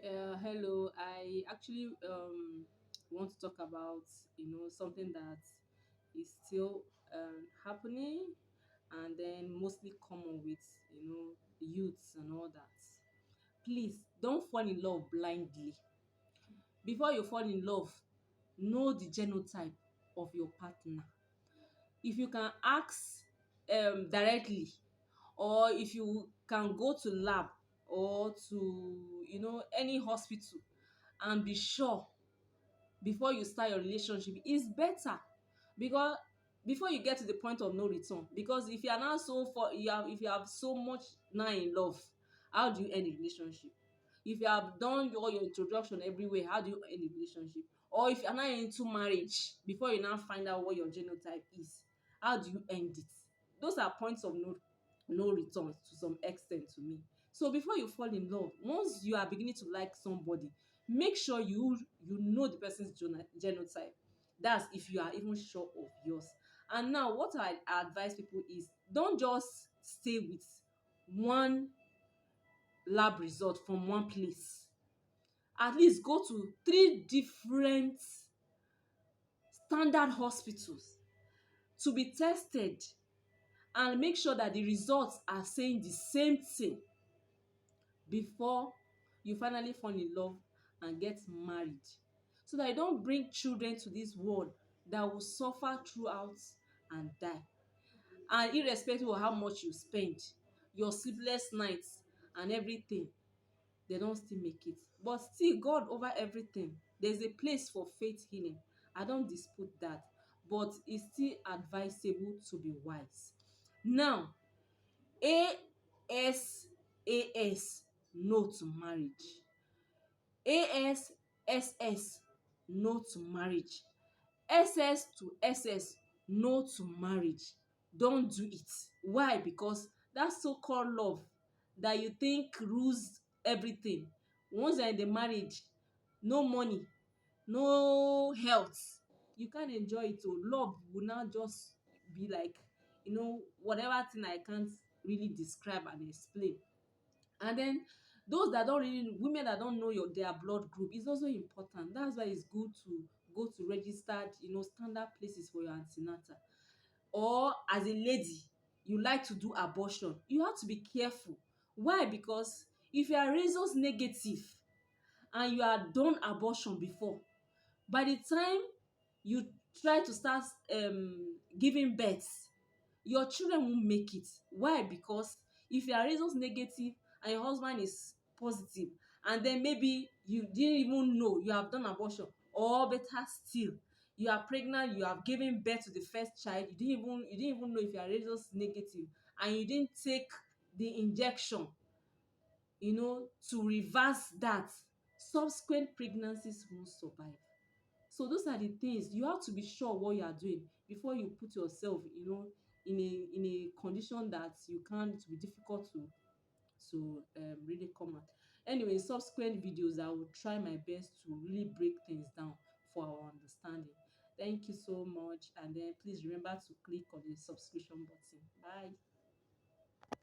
Hello. I actually want to talk about something that is still happening and then mostly common with youths and all that. Please don't fall in love blindly. Before you fall in love, know the genotype of your partner. If you can ask directly, or if you can go to lab or to any hospital and be sure before you start your relationship is better, because before you get to the point of no return. Because if you are now so for you have if you have so much now in love, how do you end the relationship? If you have done all your introduction everywhere, how do you end the relationship? Or if you are now into marriage before you now find out what your genotype is, how do you end it? Those are points of no return to some extent to me. So before you fall in love, once you are beginning to like somebody, make sure you know the person's genotype. That's if you are even sure of yours. And now what I advise people is, don't just stay with one lab result from one place. At least go to 3 different standard hospitals to be tested, and make sure that the results are saying the same thing before you finally fall in love and get married, so that you don't bring children to this world that will suffer throughout and die. And irrespective of how much you spend, your sleepless nights and everything, they don't still make it. But still, God over everything. There's a place for faith healing. I don't dispute that, but it's still advisable to be wise. Now, ASAS, no to marriage. ASSS, no to marriage. SS to SS, no to marriage. Don't do it. Why? Because that so-called love that you think rules everything, once you're in the marriage, no money, no health, you can't enjoy it. So love will now just be like, whatever thing I can't really describe and explain. And then those that don't really women that don't know their blood group is also important. That's why it's good to go to registered standard places for your antenatal. Or as a lady, you like to do abortion, you have to be careful. Why? Because if you are rhesus negative and you are done abortion before, by the time you try to start giving birth, your children won't make it. Why? Because if you are rhesus negative and your husband is positive, and then maybe you didn't even know you have done abortion, or better still, you are pregnant, you have given birth to the first child, you didn't even know if you are rhesus negative, and you didn't take the injection to reverse that, subsequent pregnancies won't survive. So those are the things you have to be sure what you are doing before you put yourself in a condition that you can't, it will be difficult to really come out. Anyway, in subsequent videos I will try my best to really break things down for our understanding. Thank you so much, and then please remember to click on the subscription button. Bye.